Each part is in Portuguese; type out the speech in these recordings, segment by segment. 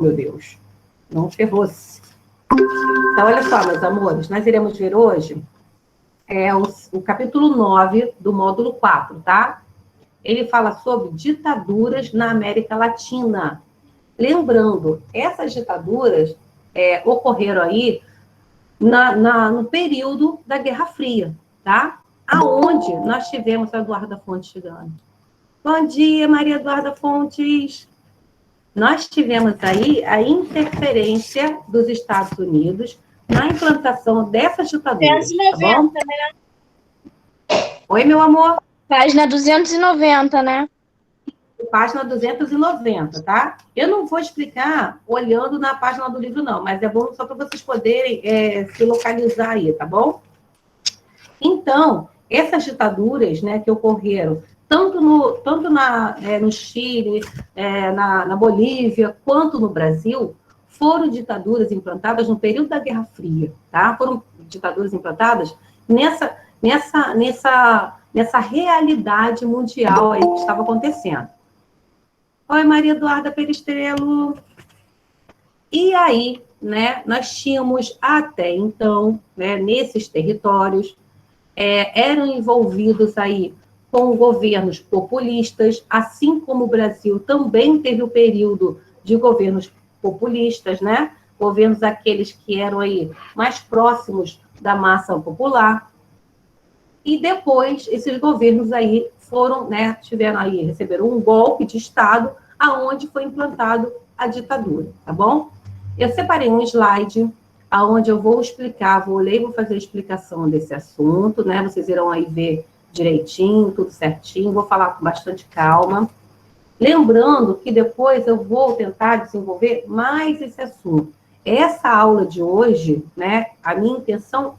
meu Deus, não ferrou-se. Então, olha só, meus amores, nós iremos ver hoje o capítulo 9 do módulo 4, tá? Ele fala sobre ditaduras na América Latina. Lembrando, essas ditaduras ocorreram aí no período da Guerra Fria, tá? Aonde nós tivemos a Eduarda Fontes chegando. Bom dia, Maria Eduarda Fontes. Nós tivemos aí a interferência dos Estados Unidos na implantação dessas ditaduras, 290, tá bom? né? Oi, meu amor. Página 290, né? Página 290, tá? Eu não vou explicar olhando na página do livro, não, mas é bom só para vocês poderem se localizar aí, tá bom? Então, essas ditaduras, né, que ocorreram tanto no Chile, na Bolívia, quanto no Brasil, foram ditaduras implantadas no período da Guerra Fria, tá? Foram ditaduras implantadas nessa realidade mundial aí que estava acontecendo. Oi, Maria Eduarda Perestrelo. E aí, né, nós tínhamos até então, né, nesses territórios, eram envolvidos aí com governos populistas, assim como o Brasil também teve o período de governos populistas, né? Governos aqueles que eram aí mais próximos da massa popular. E depois, esses governos aí foram, né, receberam um golpe de Estado, aonde foi implantado a ditadura, tá bom? Eu separei um slide aonde eu vou explicar, vou ler e vou fazer a explicação desse assunto, né? Vocês irão aí ver direitinho, tudo certinho, vou falar com bastante calma. Lembrando que depois eu vou tentar desenvolver mais esse assunto. Essa aula de hoje, né, a minha intenção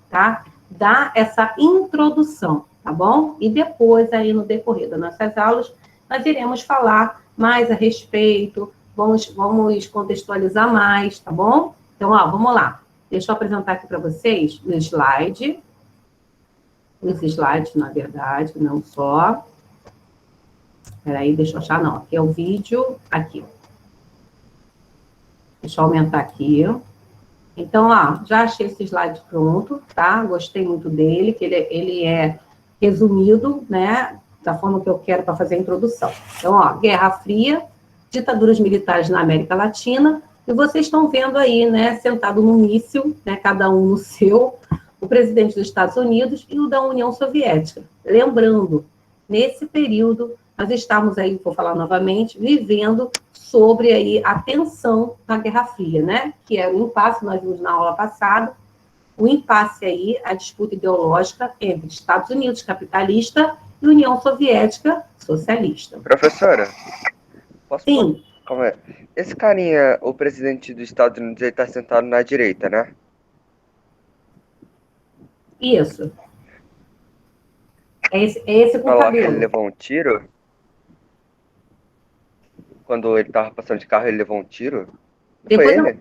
tá, dar essa introdução, tá bom? E depois, aí no decorrer das nossas aulas, nós iremos falar mais a respeito, vamos contextualizar mais, tá bom? Então, ó, vamos lá. Deixa eu apresentar aqui para vocês o slide. Os slides, na verdade, não só. Espera aí, deixa eu achar, não. Aqui é o vídeo, aqui. Deixa eu aumentar aqui. Então, ó, já achei esse slide pronto, tá? Gostei muito dele, que ele é resumido, né? Da forma que eu quero para fazer a introdução. Então, ó, Guerra Fria, ditaduras militares na América Latina, e vocês estão vendo aí, né, sentado no míssil, né, cada um no seu, o presidente dos Estados Unidos e o da União Soviética. Lembrando, nesse período, nós estamos aí, vou falar novamente, vivendo sobre aí a tensão na Guerra Fria, né, que era o impasse, nós vimos na aula passada, o impasse aí, a disputa ideológica entre Estados Unidos capitalista e União Soviética socialista. Professora, posso Sim. Calma aí. Esse carinha, o presidente dos Estados Unidos, ele tá sentado na direita, né? Isso. É esse com o Falar que cabelo. ele levou um tiro? Quando ele tava passando de carro, ele levou um tiro? Não Depois foi ele?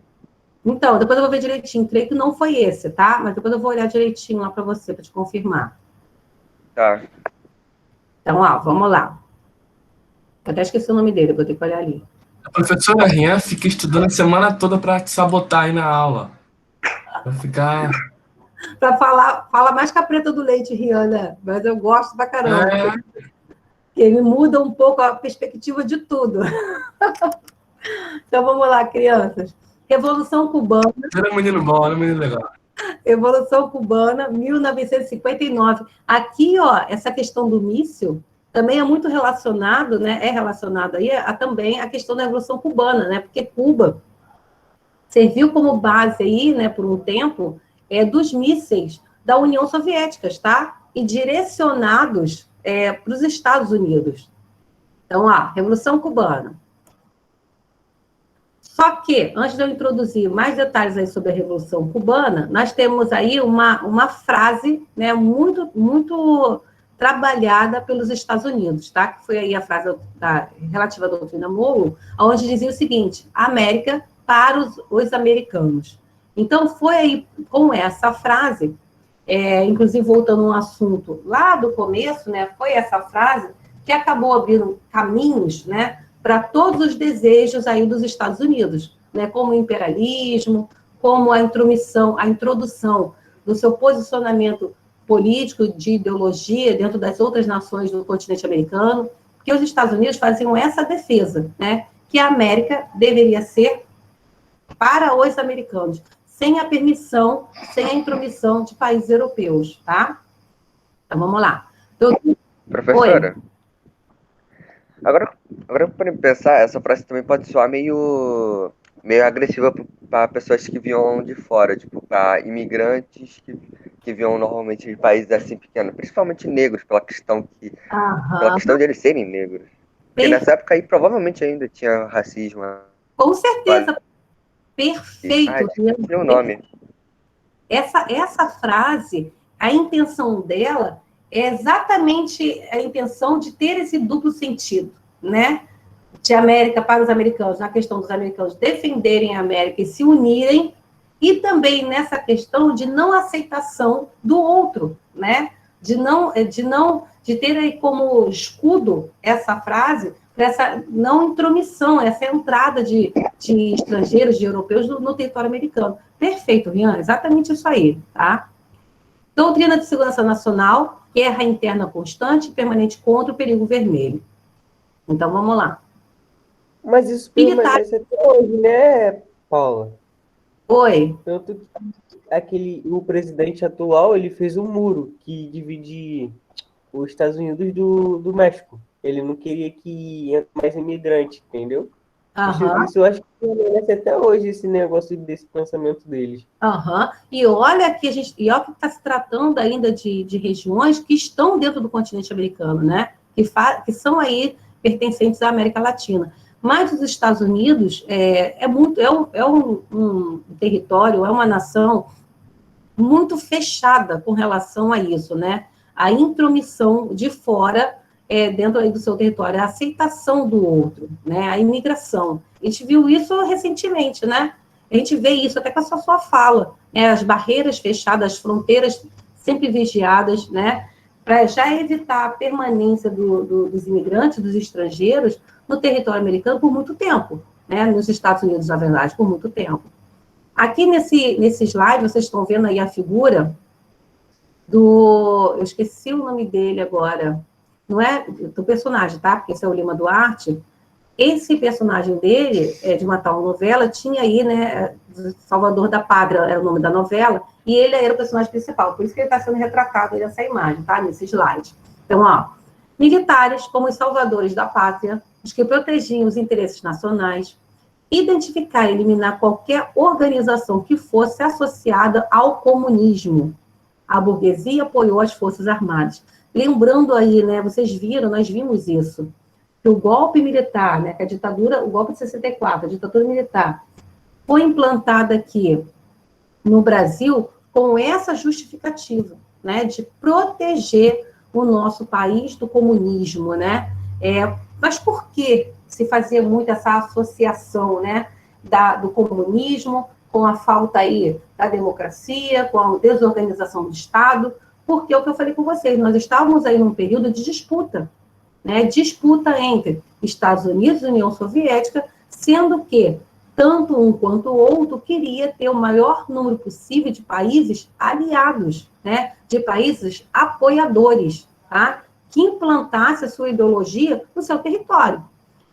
Então, depois eu vou ver direitinho. Creio que não foi esse, tá? Mas depois eu vou olhar direitinho lá para você, para te confirmar. Tá. Então, ó, vamos lá. Eu até esqueci o nome dele, vou ter que olhar ali. A professora Rian fica estudando a semana toda para te sabotar aí na aula. Vai ficar... Para fala mais que a preta do leite, Rihanna, mas eu gosto pra caramba. Ele muda um pouco a perspectiva de tudo. Então, vamos lá, crianças. Revolução Cubana. Era um menino bom, era um menino legal. Revolução Cubana, 1959. Aqui, ó, essa questão do míssil também é muito relacionado, né? É relacionado aí também a questão da Revolução Cubana, né? Porque Cuba serviu como base aí, né, por um tempo, dos mísseis da União Soviética, tá? E direcionados para os Estados Unidos. Então, ó, Revolução Cubana. Só que, antes de eu introduzir mais detalhes aí sobre a Revolução Cubana, nós temos aí uma frase, né, muito trabalhada pelos Estados Unidos, tá? Que foi aí a frase relativa à doutrina Monroe, onde dizia o seguinte: a América para os americanos. Então, foi aí com essa frase, inclusive voltando a um assunto lá do começo, né, foi essa frase que acabou abrindo caminhos, né, para todos os desejos aí dos Estados Unidos, né? Como o imperialismo, como a introdução do seu posicionamento político de ideologia dentro das outras nações do continente americano, porque os Estados Unidos faziam essa defesa, né? Que a América deveria ser para os americanos, sem a permissão, sem a intromissão de países europeus, tá? Então, vamos lá. Professora, Oi. agora para pensar, essa frase também pode soar meio agressiva para pessoas que vinham de fora, tipo, para imigrantes que vinham normalmente de países assim pequenos, principalmente negros, pela Aham. questão de eles serem negros. Porque nessa época aí provavelmente ainda tinha racismo. Com certeza, perfeito. Esqueci o nome. Essa frase, a intenção dela é exatamente a intenção de ter esse duplo sentido, né? De América para os americanos, na questão dos americanos defenderem a América e se unirem, e também nessa questão de não aceitação do outro, né? De ter aí como escudo essa frase, essa não intromissão, essa entrada de estrangeiros, de europeus no território americano. Perfeito, Rian, exatamente isso aí, tá? Doutrina de segurança nacional, guerra interna constante e permanente contra o perigo vermelho. Então, vamos lá. Mas isso permanece até hoje, né, Paula? Oi. Tanto que o presidente atual, ele fez um muro que divide os Estados Unidos do México. Ele não queria que entre mais imigrante, entendeu? Isso eu acho que permanece até hoje, esse negócio desse pensamento deles. E olha que olha que está se tratando ainda de regiões que estão dentro do continente americano, né? Que são aí pertencentes à América Latina. Mas os Estados Unidos é um território, é uma nação muito fechada com relação a isso, né? A intromissão de fora dentro aí do seu território, a aceitação do outro, né? A imigração. A gente viu isso recentemente, né? A gente vê isso até com a sua fala, né? As barreiras fechadas, as fronteiras sempre vigiadas, né? Para já evitar a permanência dos imigrantes, dos estrangeiros, no território americano por muito tempo, né? Nos Estados Unidos, na verdade, por muito tempo. Aqui nesse slide, vocês estão vendo aí a figura eu esqueci o nome dele agora, não é do personagem, tá? Porque esse é o Lima Duarte. Esse personagem dele, de uma tal novela, tinha aí, né, Salvador da Pátria, era o nome da novela, e ele era o personagem principal, por isso que ele está sendo retratado aí nessa imagem, tá? Nesse slide. Então, ó, militares como os salvadores da pátria, os que protegiam os interesses nacionais, identificar e eliminar qualquer organização que fosse associada ao comunismo. A burguesia apoiou as Forças Armadas. Lembrando aí, né, vocês viram, nós vimos isso, que o golpe militar, né, que a ditadura, o golpe de 64, a ditadura militar, foi implantada aqui no Brasil com essa justificativa, né, de proteger o nosso país do comunismo, né? Mas por que se fazia muito essa associação, né, do comunismo com a falta aí da democracia, com a desorganização do Estado? Porque é o que eu falei com vocês, nós estávamos aí num período de disputa, né, disputa entre Estados Unidos e União Soviética, sendo que tanto um quanto o outro queria ter o maior número possível de países aliados, né, de países apoiadores, tá, que implantasse a sua ideologia no seu território.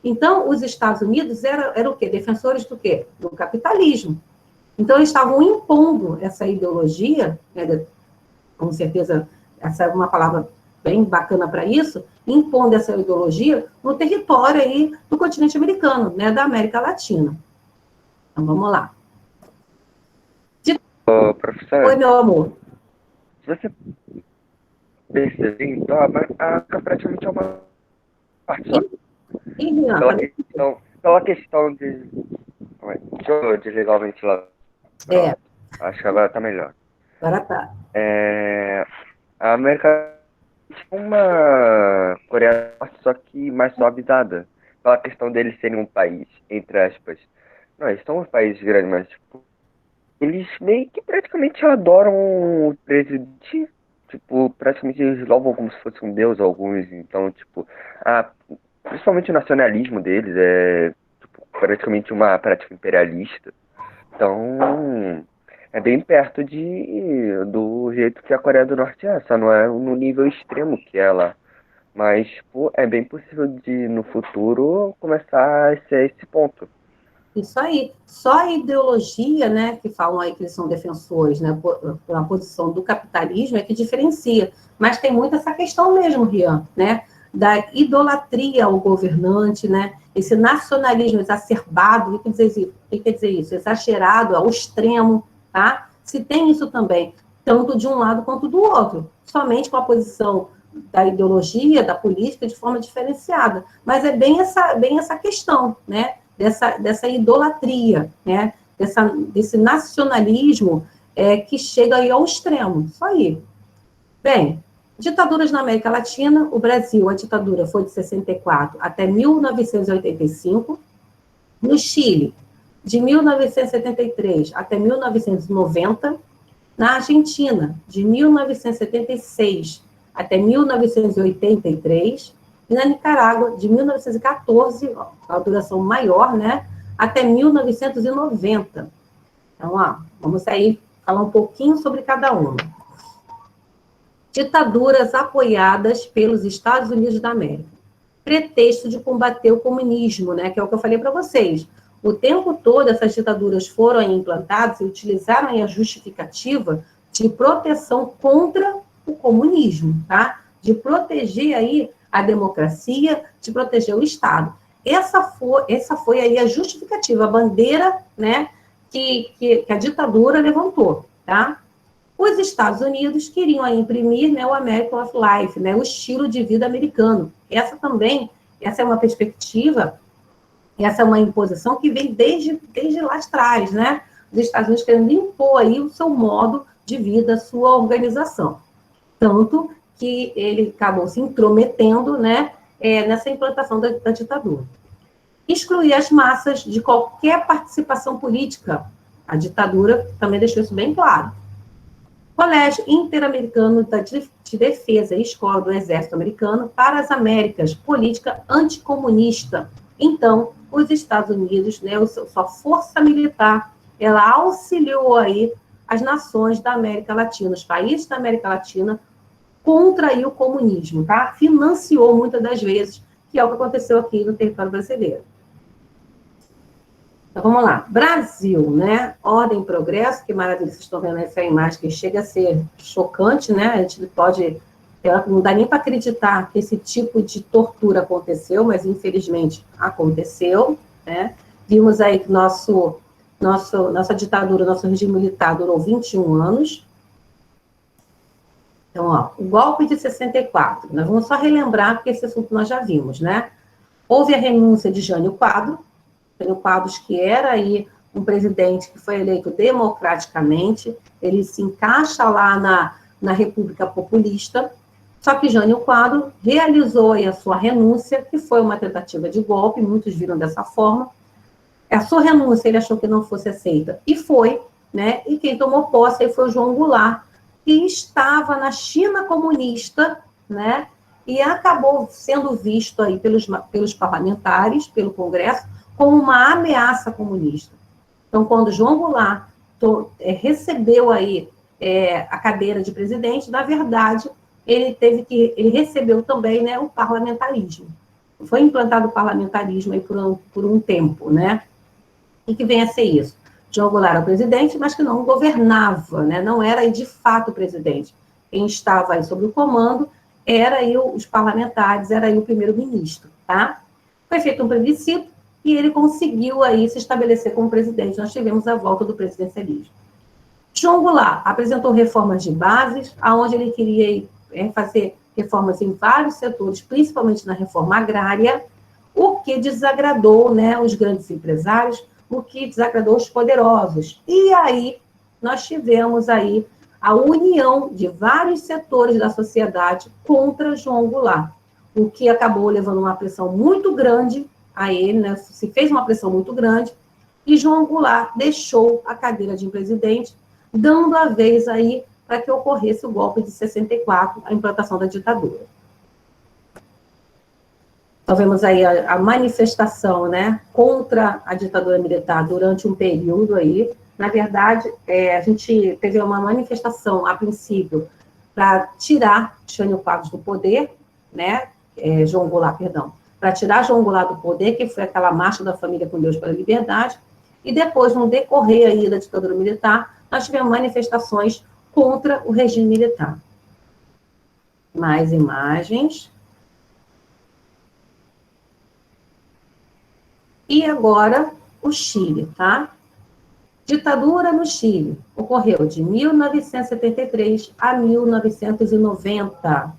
Então, os Estados Unidos eram o quê? Defensores do quê? Do capitalismo. Então, eles estavam impondo essa ideologia, né, com certeza, essa é uma palavra bem bacana para isso, impondo essa ideologia no território aí do continente americano, né, da América Latina. Então, vamos lá. Professora, Oi, meu amor. se você perceber, então, a América praticamente é uma parte só. Pela questão de... Deixa eu desligar o ventilador. Acho que agora tá melhor. Agora tá. A América é uma Coreia do Norte, só que mais suavizada. Pela questão deles serem um país, entre aspas. Não, eles são um país grande, mas tipo, eles meio que praticamente adoram o presidente. Tipo, praticamente eles louvam como se fosse um deus alguns. Então, tipo, principalmente o nacionalismo deles é tipo, praticamente uma prática imperialista. Então, é bem perto do jeito que a Coreia do Norte é, só não é no nível extremo que ela. Mas, pô, é bem possível de, no futuro, começar a ser esse ponto. Isso aí. Só a ideologia, né, que falam aí que eles são defensores, né, por uma posição do capitalismo é que diferencia. Mas tem muito essa questão mesmo, Rian, né, da idolatria ao governante, né, esse nacionalismo exacerbado, o que quer dizer isso? Exagerado ao extremo, tá? Se tem isso também, tanto de um lado quanto do outro, somente com a posição da ideologia, da política, de forma diferenciada. Mas é bem essa questão, né, dessa idolatria, né? Desse nacionalismo que chega aí ao extremo. Isso aí. Bem, ditaduras na América Latina, o Brasil, a ditadura foi de 64 até 1985. No Chile, de 1973 até 1990. Na Argentina, de 1976 até 1983. E na Nicarágua, de 1914, a duração maior, né, até 1990. Então, vamos aí falar um pouquinho sobre cada uma. Ditaduras apoiadas pelos Estados Unidos da América. Pretexto de combater o comunismo, né, que é o que eu falei para vocês. O tempo todo, essas ditaduras foram implantadas e utilizaram a justificativa de proteção contra o comunismo, tá? De proteger aí a democracia, de proteger o Estado. Essa foi aí a justificativa, a bandeira, né, que a ditadura levantou, tá? Os Estados Unidos queriam aí imprimir, né, o American of Life, né, o estilo de vida americano. Essa é uma perspectiva, essa é uma imposição que vem desde lá atrás, né? Os Estados Unidos querendo impor aí o seu modo de vida, a sua organização. Tanto que ele acabou se intrometendo, né, nessa implantação da ditadura. Excluir as massas de qualquer participação política. A ditadura também deixou isso bem claro. Colégio Interamericano de Defesa e Escola do Exército Americano para as Américas, política anticomunista. Então, os Estados Unidos, né, sua força militar, ela auxiliou aí as nações da América Latina, os países da América Latina, contra aí o comunismo, tá? Financiou muitas das vezes, que é o que aconteceu aqui no território brasileiro. Então, vamos lá. Brasil, né? Ordem e progresso, que maravilha, vocês estão vendo essa imagem que chega a ser chocante, né? A gente pode... Não dá nem para acreditar que esse tipo de tortura aconteceu, mas infelizmente aconteceu, né? Vimos aí que nossa ditadura, nosso regime militar durou 21 anos. Então, o golpe de 64, nós vamos só relembrar, porque esse assunto nós já vimos, né? Houve a renúncia de Jânio Quadros, que era aí um presidente que foi eleito democraticamente, ele se encaixa lá na República Populista, só que Jânio Quadros realizou aí a sua renúncia, que foi uma tentativa de golpe, muitos viram dessa forma. A sua renúncia ele achou que não fosse aceita, e foi, né? E quem tomou posse aí foi o João Goulart, que estava na China comunista, né? E acabou sendo visto aí pelos parlamentares, pelo Congresso, como uma ameaça comunista. Então, quando João Goulart recebeu aí a cadeira de presidente, na verdade, ele recebeu também, né, o parlamentarismo. Foi implantado o parlamentarismo aí por um tempo, né? E que vem a ser isso. João Goulart era o presidente, mas que não governava, né? Não era aí, de fato, o presidente. Quem estava aí sob o comando era aí os parlamentares, era aí o primeiro-ministro, tá? Foi feito um plebiscito e ele conseguiu aí se estabelecer como presidente. Nós tivemos a volta do presidencialismo. João Goulart apresentou reformas de bases, aonde ele queria fazer reformas em vários setores, principalmente na reforma agrária, o que desagradou, né, os grandes empresários, o que desagradou os poderosos. E aí nós tivemos aí a união de vários setores da sociedade contra João Goulart, o que acabou levando uma pressão muito grande a ele, né? Se fez uma pressão muito grande, e João Goulart deixou a cadeira de presidente, dando a vez aí para que ocorresse o golpe de 64, a implantação da ditadura. Então, vemos aí a manifestação, né, contra a ditadura militar durante um período aí. Na verdade, a gente teve uma manifestação, a princípio, para tirar Jânio Quadros do poder, né, João Goulart, perdão, para tirar João Goulart do poder, que foi aquela marcha da família com Deus pela liberdade, e depois, no decorrer aí da ditadura militar, nós tivemos manifestações contra o regime militar. Mais imagens. E agora, o Chile, tá? Ditadura no Chile ocorreu de 1973 a 1990.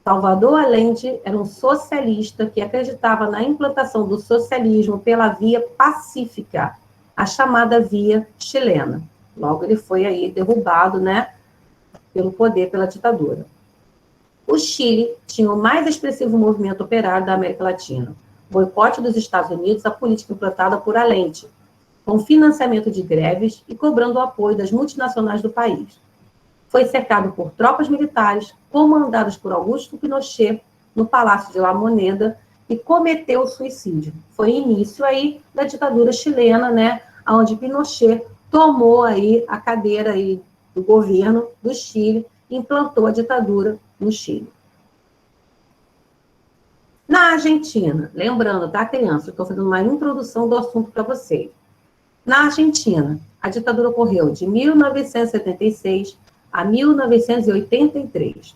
Salvador Allende era um socialista que acreditava na implantação do socialismo pela via pacífica, a chamada via chilena. Logo, ele foi aí derrubado, né, pelo poder, pela ditadura. O Chile tinha o mais expressivo movimento operário da América Latina. Boicote dos Estados Unidos à política implantada por Allende, com financiamento de greves e cobrando o apoio das multinacionais do país. Foi cercado por tropas militares, comandadas por Augusto Pinochet, no Palácio de La Moneda, e cometeu suicídio. Foi início aí da ditadura chilena, né, onde Pinochet tomou aí a cadeira aí do governo do Chile e implantou a ditadura no Chile. Na Argentina, lembrando, tá, criança? Estou fazendo uma introdução do assunto para vocês. Na Argentina, a ditadura ocorreu de 1976 a 1983.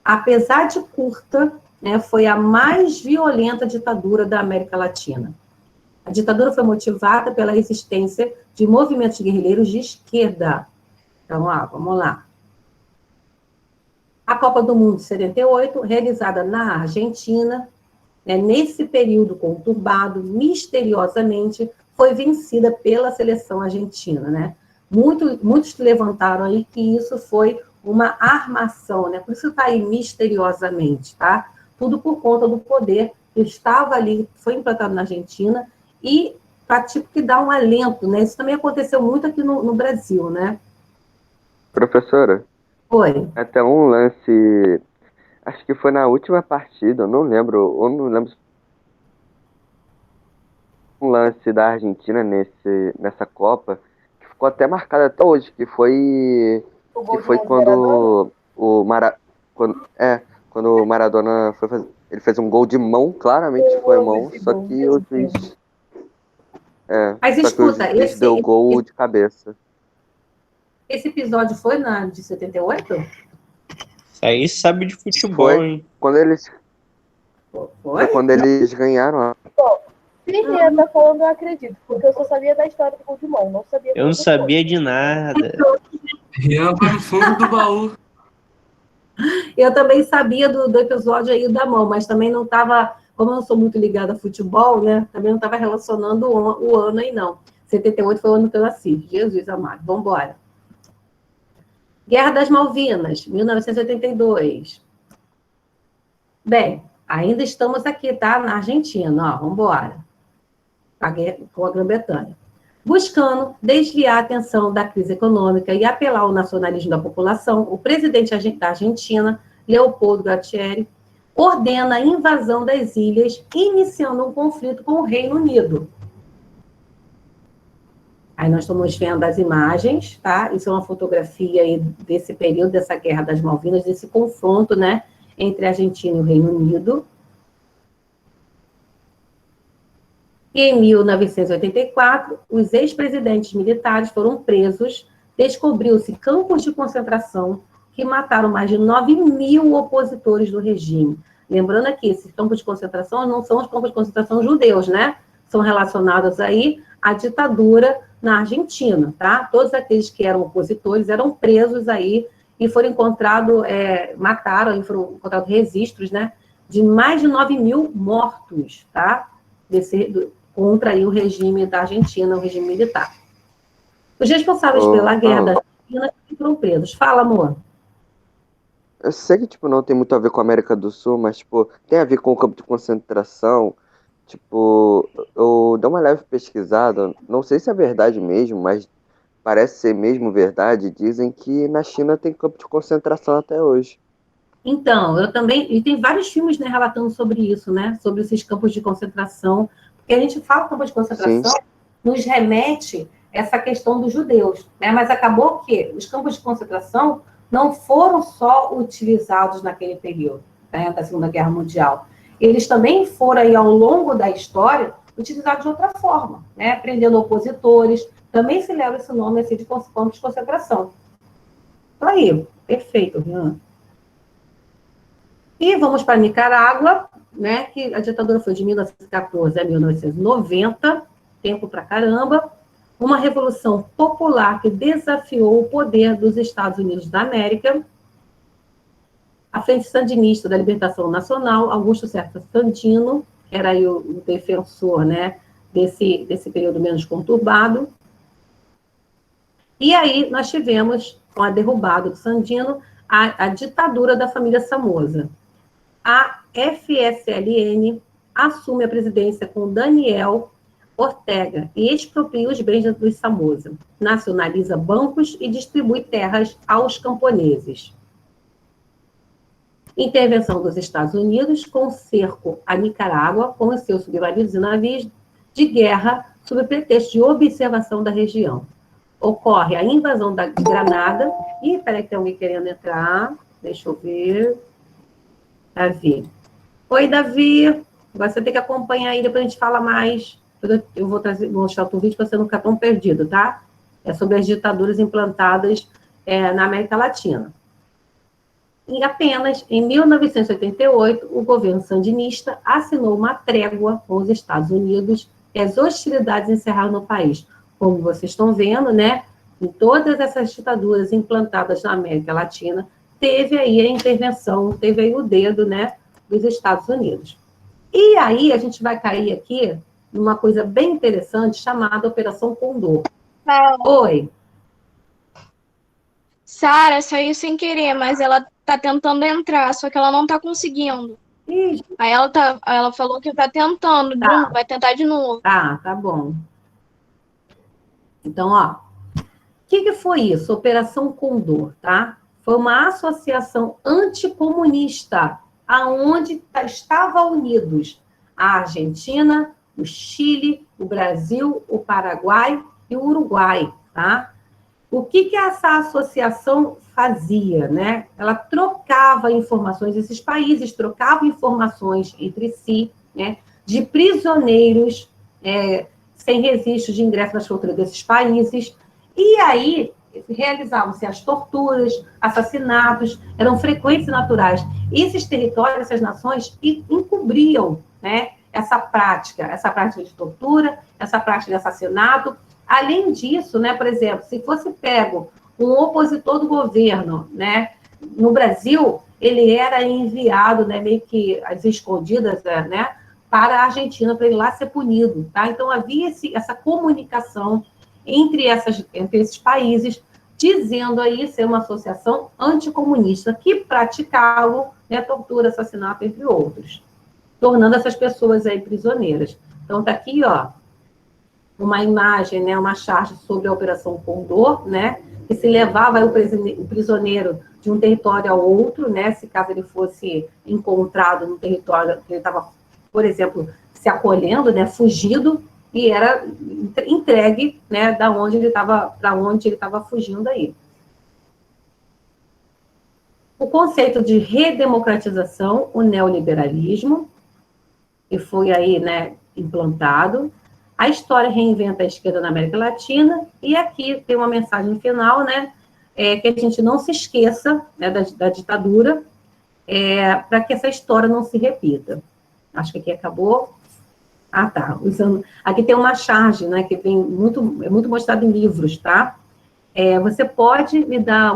Apesar de curta, né, foi a mais violenta ditadura da América Latina. A ditadura foi motivada pela existência de movimentos guerrilheiros de esquerda. Então, vamos lá. A Copa do Mundo de 78, realizada na Argentina, né, nesse período conturbado, misteriosamente, foi vencida pela seleção argentina, né? Muitos levantaram aí que isso foi uma armação, né? Por isso está aí misteriosamente, tá? Tudo por conta do poder que estava ali, foi implantado na Argentina, e para tipo que dar um alento, né? Isso também aconteceu muito aqui no Brasil, né? Professora, Foi. até um lance, acho que foi na última partida, eu não lembro um lance da Argentina nessa Copa, que ficou até marcado até hoje, que foi quando quando o Maradona foi fazer, ele fez um gol de mão, claramente foi mão, só que o juiz Mas escuta, deu gol de cabeça. Esse episódio foi de 78? Isso aí sabe de futebol, hein? Quando eles Foi? quando eles ganharam. Se Rian tá falando, eu acredito, porque eu só sabia da história do gol de mão, não sabia. Eu não sabia de nada. Rian vai no fundo do baú. Eu também sabia do episódio aí da mão, mas também não estava, como eu não sou muito ligada a futebol, né? Também não estava relacionando o ano aí, não. 78 foi o ano que eu nasci. Jesus amado. Vamos embora. Guerra das Malvinas, 1982. Bem, ainda estamos aqui, tá? Na Argentina, ó. Vamos embora. Com a Grã-Bretanha. Buscando desviar a atenção da crise econômica e apelar ao nacionalismo da população, o presidente da Argentina, Leopoldo Galtieri, ordena a invasão das ilhas, iniciando um conflito com o Reino Unido. Aí nós estamos vendo as imagens, tá? Isso é uma fotografia aí desse período, dessa Guerra das Malvinas, desse confronto, né, entre a Argentina e o Reino Unido. E em 1984, os ex-presidentes militares foram presos, descobriu-se campos de concentração que mataram mais de 9.000 opositores do regime. Lembrando aqui, esses campos de concentração não são os campos de concentração judeus, né? São relacionados aí à ditadura na Argentina, tá? Todos aqueles que eram opositores eram presos aí e foram encontrados, foram encontrados registros, né? De mais de 9.000 mortos, tá? Contra aí o regime da Argentina, o regime militar. Os responsáveis pela guerra da Argentina foram presos. Fala, amor. Eu sei que, tipo, não tem muito a ver com a América do Sul, mas, tipo, tem a ver com o campo de concentração. Tipo, eu dei uma leve pesquisada, não sei se é verdade mesmo, mas parece ser mesmo verdade. Dizem que na China tem campo de concentração até hoje. Então, eu também, e tem vários filmes, né, relatando sobre isso, né, sobre esses campos de concentração, porque a gente fala campo de concentração, nos remete essa questão dos judeus, né, mas acabou que os campos de concentração não foram só utilizados naquele período, né, da Segunda Guerra Mundial, eles também foram aí ao longo da história utilizados de outra forma, né, prendendo opositores, também se leva esse nome assim, de campos de concentração. Então aí, perfeito, Rian. E vamos para Nicarágua, né, que a ditadura foi de 1914 a 1990, tempo pra caramba, uma revolução popular que desafiou o poder dos Estados Unidos da América. A Frente Sandinista da Libertação Nacional, Augusto César Sandino, que era aí o defensor, né, desse período menos conturbado. E aí nós tivemos, com a derrubada do Sandino, a ditadura da família Somoza. A FSLN assume a presidência com Daniel Ortega e expropria os bens dos Somoza, nacionaliza bancos e distribui terras aos camponeses. Intervenção dos Estados Unidos com cerco a Nicarágua com os seus submarinos e navios de guerra sob pretexto de observação da região. Ocorre a invasão de Granada. Ih, peraí que tem alguém querendo entrar. Deixa eu ver. Davi. Oi, Davi. Agora você tem que acompanhar aí, depois a gente fala mais. Eu vou mostrar outro vídeo para você não ficar tão perdido, tá? É sobre as ditaduras implantadas na América Latina. E apenas em 1988, o governo sandinista assinou uma trégua com os Estados Unidos e as hostilidades encerraram no país. Como vocês estão vendo, né? Em todas essas ditaduras implantadas na América Latina, teve aí a intervenção, teve aí o dedo, né, dos Estados Unidos. E aí a gente vai cair aqui numa coisa bem interessante chamada Operação Condor. Oi. Sara saiu sem querer, mas ela tá tentando entrar, só que ela não tá conseguindo. Ih, Aí ela falou que tá tentando, vai tentar de novo. tá bom. Então, ó, o que foi isso? Operação Condor, tá? Foi uma associação anticomunista, aonde estavam unidos a Argentina, o Chile, o Brasil, o Paraguai e o Uruguai, tá? O que essa associação fazia, né? Ela trocava informações, esses países trocavam informações entre si, né? De prisioneiros sem registro de ingresso nas fronteiras desses países, e aí realizavam-se as torturas, assassinatos, eram frequentes e naturais. E esses territórios, essas nações, encobriam, né, essa prática de tortura, essa prática de assassinato. Além disso, né, por exemplo, se fosse pego um opositor do governo, né, no Brasil, ele era enviado, né, meio que às escondidas, né, para a Argentina, para ele lá ser punido, tá? Então, havia essa comunicação entre esses países, dizendo aí ser uma associação anticomunista que praticavam, né, tortura, assassinato, entre outros, tornando essas pessoas aí prisioneiras. Então, tá aqui, ó, uma imagem, né, uma charge sobre a Operação Condor, né, que se levava o prisioneiro de um território ao outro, né, se caso ele fosse encontrado no território que ele estava, por exemplo, se acolhendo, né, fugido, e era entregue, né, da onde ele estava, para onde ele estava fugindo aí. O conceito de redemocratização, o neoliberalismo, que foi aí, né, implantado. A história reinventa a esquerda na América Latina, e aqui tem uma mensagem final, né, que a gente não se esqueça, né, da ditadura, para que essa história não se repita. Acho que aqui acabou. Ah, tá. Aqui tem uma charge, né, que é muito mostrado em livros, tá? Você pode me dar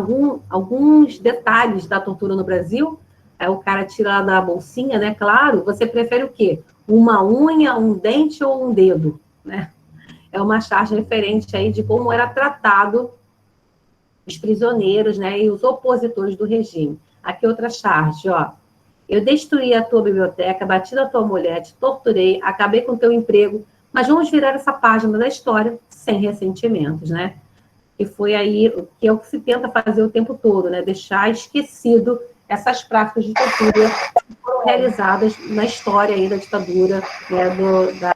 alguns detalhes da tortura no Brasil? O cara tira lá da bolsinha, né? Claro, você prefere o quê? Uma unha, um dente ou um dedo, né? É uma charge referente aí de como era tratado os prisioneiros, né, e os opositores do regime. Aqui outra charge, ó. Eu destruí a tua biblioteca, bati na tua mulher, te torturei, acabei com o teu emprego, mas vamos virar essa página da história sem ressentimentos, né? E foi aí que é o que se tenta fazer o tempo todo, né? Deixar esquecido essas práticas de tortura que foram realizadas na história aí da ditadura, né,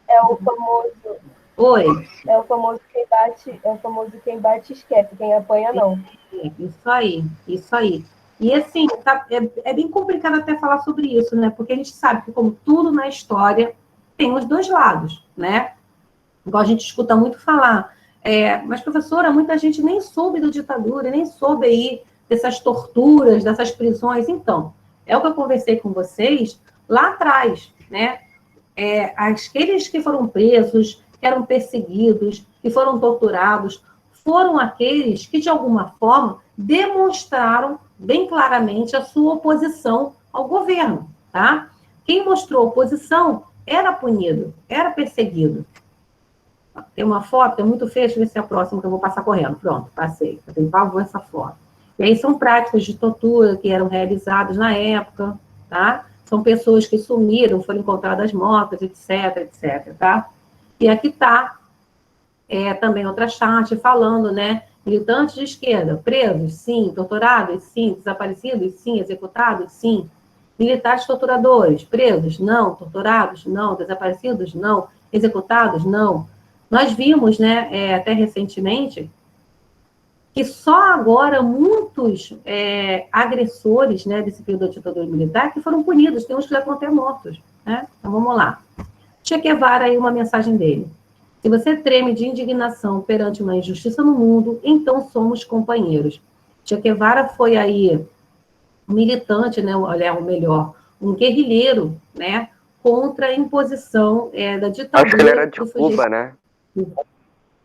É o famoso, Oi, é o famoso quem bate esquece, quem apanha não. isso aí, isso aí. E assim, é bem complicado até falar sobre isso, né? Porque a gente sabe que, como tudo na história, tem os dois lados, né? Igual a gente escuta muito falar. Mas, professora, muita gente nem soube da ditadura, nem soube aí dessas torturas, dessas prisões. Então, é o que eu conversei com vocês lá atrás, né? Aqueles que foram presos, que eram perseguidos, que foram torturados, foram aqueles que, de alguma forma, demonstraram bem claramente a sua oposição ao governo, tá? Quem mostrou oposição era punido, era perseguido. Tem uma foto, é muito feia, deixa eu ver se é a próxima que eu vou passar correndo. Pronto, passei. Eu tenho pavor essa foto. E aí são práticas de tortura que eram realizadas na época, tá? São pessoas que sumiram, foram encontradas mortas, etc, etc, tá? E aqui está também outra chart falando, né? Militantes de esquerda, presos, sim. Torturados, sim. Desaparecidos, sim. Executados, sim. Militares torturadores, presos, não. Torturados, não. Desaparecidos, não. Executados, não. Nós vimos, né, até recentemente, que só agora muitos agressores, né, desse período da ditadura militar que foram punidos, tem uns que já estão até mortos, né? Então vamos lá. Che Guevara, aí uma mensagem dele. Se você treme de indignação perante uma injustiça no mundo, então somos companheiros. Che Guevara foi aí um militante, né, ou melhor, um guerrilheiro, né, contra a imposição da ditadura. Acho que ele era de Cuba, né?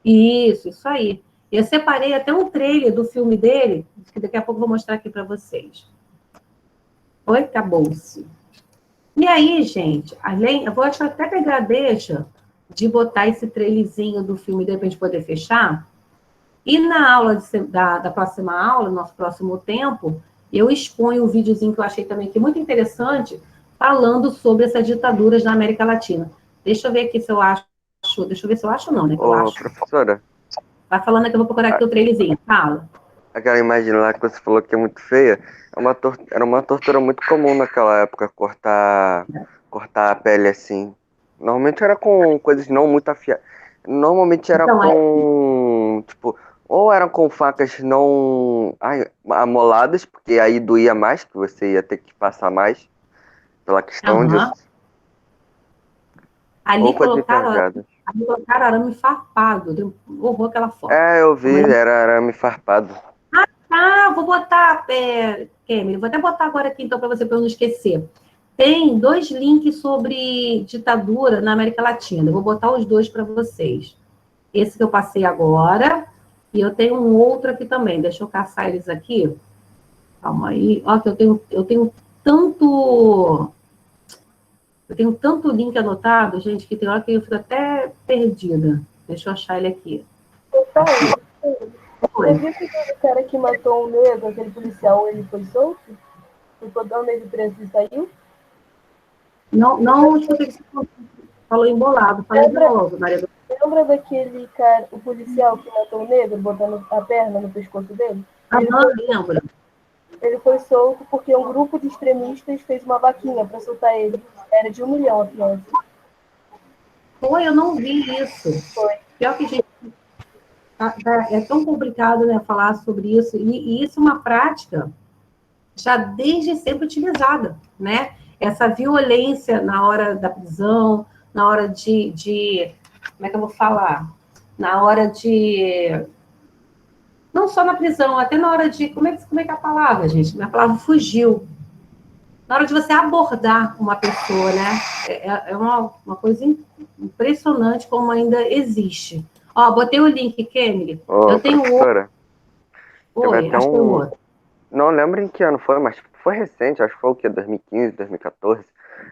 Isso aí. Eu separei até um trailer do filme dele, que daqui a pouco eu vou mostrar aqui para vocês. Oi, acabou-se. E aí, gente, eu vou até pegar a deixa de botar esse trailerzinho do filme dele para a gente poder fechar. E na aula da próxima aula, no nosso próximo tempo, eu exponho um videozinho que eu achei também que muito interessante, falando sobre essas ditaduras na América Latina. Deixa eu ver aqui se eu acho. Deixa eu ver se eu acho não, né? Que eu acho. Professora. Vai falando que eu vou procurar aqui o trailerzinho. Fala. Aquela imagem lá que você falou que é muito feia, era uma tortura muito comum naquela época, cortar a pele assim. Normalmente era com coisas não muito afiadas. Normalmente era Então, com, tipo, ou eram com facas não amoladas, porque aí doía mais, que você ia ter que passar mais, pela questão disso. Ali colocaram arame farpado. Deu horror aquela foto. Eu vi, era arame farpado. Vou botar, Kemi, vou até botar agora aqui, então, para você, para eu não esquecer. Tem 2 links sobre ditadura na América Latina. Eu vou botar os 2 para vocês. Esse que eu passei agora, e eu tenho um outro aqui também. Deixa eu caçar eles aqui. Calma aí. Ó, que eu tenho tanto link anotado, gente, que tem hora que eu fico até perdida. Deixa eu achar ele aqui. Você viu que o cara que matou um negro, aquele policial, ele foi solto? Ficou 2 meses preso e saiu? Não escutei que você falou embolado. Falei de novo, Maria. Lembra daquele cara, o policial que matou o negro, botando a perna no pescoço dele? Lembro. Ele foi solto porque um grupo de extremistas fez uma vaquinha para soltar ele. Era de 1 milhão a fiança. Foi, eu não vi isso. Foi. Pior que, gente, é tão complicado, né, falar sobre isso. E isso é uma prática já desde sempre utilizada, né? Essa violência na hora da prisão, na hora de como é que eu vou falar? Na hora de... Não só na prisão, até na hora de... Como é que é a palavra, gente? A palavra fugiu. Na hora de você abordar uma pessoa, né? É uma coisa impressionante como ainda existe. Ó, botei o link, Kemily. Eu tenho outro. Oi, acho que é outro. Não lembro em que ano foi, mas foi recente, acho que foi o quê? 2015, 2014.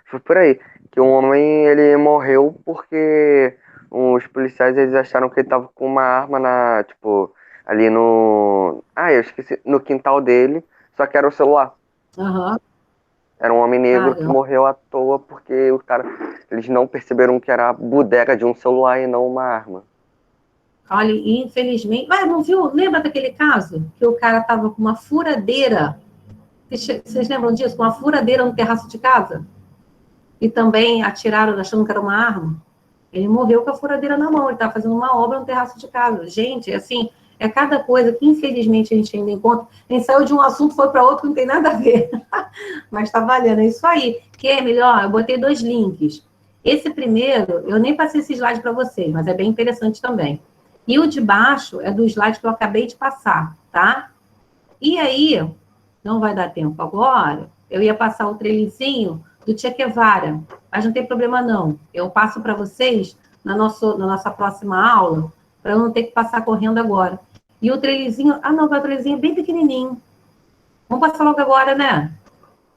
Foi por aí. Que um homem, ele morreu porque os policiais, eles acharam que ele tava com uma arma ali no... eu esqueci. No quintal dele, só que era o celular. Era um homem negro que morreu à toa porque eles não perceberam que era a bodega de um celular e não uma arma. Olha, infelizmente... não viu? Lembra daquele caso? Que o cara tava com uma furadeira Vocês lembram disso? Uma furadeira no terraço de casa? E também atiraram achando que era uma arma. Ele morreu com a furadeira na mão, ele estava fazendo uma obra no terraço de casa. Gente, assim, é cada coisa que infelizmente a gente ainda encontra. A gente saiu de um assunto, foi para outro, não tem nada a ver. Mas está valendo, é isso aí. Que é melhor, eu botei 2 links. Esse primeiro, eu nem passei esse slide para vocês, mas é bem interessante também. E o de baixo é do slide que eu acabei de passar, tá? E aí, não vai dar tempo agora, eu ia passar o trailerzinho do Che Guevara, mas não tem problema não. Eu passo para vocês na nossa próxima aula, para eu não ter que passar correndo agora. E o trailerzinho, o trailerzinho é bem pequenininho. Vamos passar logo agora, né?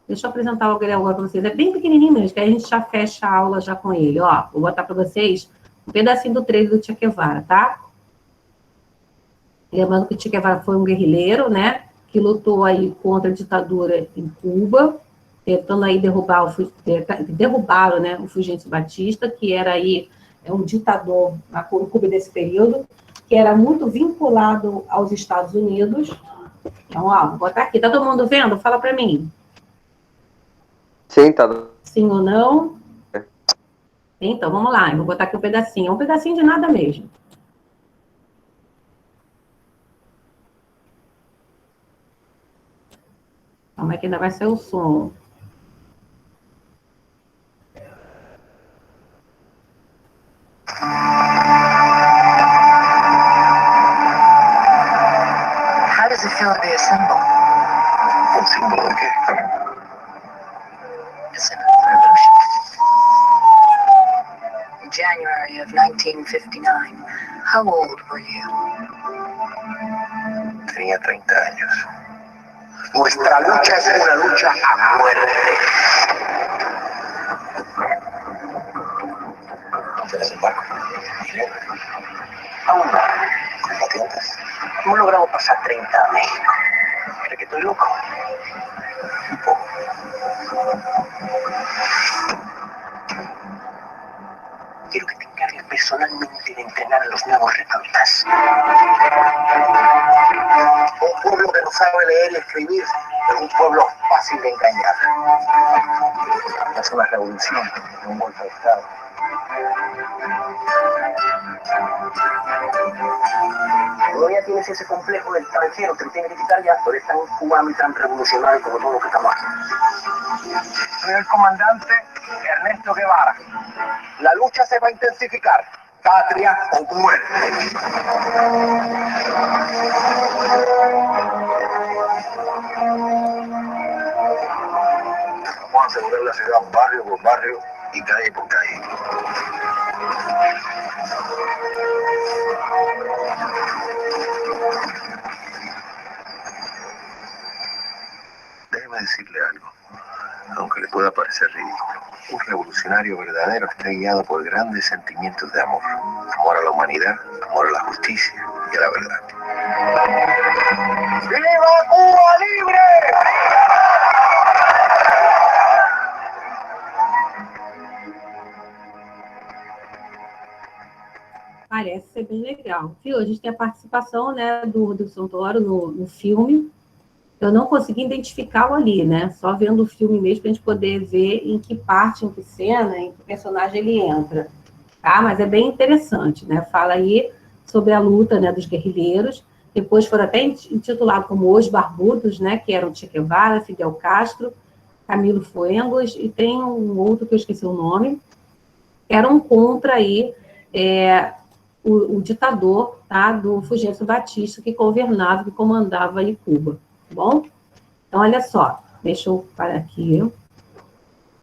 Deixa eu apresentar logo ele agora para vocês. É bem pequenininho mesmo, que aí a gente já fecha a aula já com ele. Ó, vou botar para vocês um pedacinho do trailer do Che Guevara, tá? Lembrando que o Che Guevara foi um guerrilheiro, né? Que lutou aí contra a ditadura em Cuba, tentando aí derrubaram, né, o Fulgêncio Batista, que era aí um ditador na Cuba desse período, que era muito vinculado aos Estados Unidos. Então, ó, vou botar aqui. Tá todo mundo vendo? Fala para mim. Sim, tá. Sim ou não? Então, vamos lá. Eu vou botar aqui um pedacinho. É um pedacinho de nada mesmo. Calma aí que ainda vai ser o som. How does it feel to be a symbol? ¿Un símbolo de qué? A symbol of revolution. In January of 1959, how old were you? Tenía 30 años. Nuestra lucha es una lucha a muerte. ¿Dónde desembarco? Aún no. ¿Combatientes? No logramos pasar 30 a México. ¿Cree que estoy loco? Un poco. Quiero que te encargues personalmente de entrenar a los nuevos reclutas. Un pueblo que no sabe leer y escribir es un pueblo fácil de engañar. Es una revolución, un golpe de Estado. Todavía tienes ese complejo del extranjero, te lo tienes que quitar ya, pero es tan cubano y tan revolucionario como todos los que estamos aquí. Soy el comandante Ernesto Guevara. La lucha se va a intensificar. Patria o muerte. Vamos a asegurar la ciudad barrio por barrio y calle por calle. Déjeme decirle algo, aunque le pueda parecer ridículo. Un revolucionario verdadero está guiado por grandes sentimientos de amor. Amor a la humanidad, amor a la justicia y a la verdad. ¡Viva Cuba libre! Parece ser bem legal. Viu? A gente tem a participação, né, do Rodrigo Santoro no filme. Eu não consegui identificá-lo ali, né? Só vendo o filme mesmo para a gente poder ver em que parte, em que cena, em que personagem ele entra. Tá? Mas é bem interessante, né? Fala aí sobre a luta, né, dos guerrilheiros. Depois foram até intitulados como Os Barbudos, né? Que eram Che Guevara, Fidel Castro, Camilo Fuengos, e tem um outro que eu esqueci o nome. Eram contra aí o ditador, tá? Do Fulgêncio Batista, que governava, que comandava aí Cuba. Bom, então olha só, deixa eu parar aqui.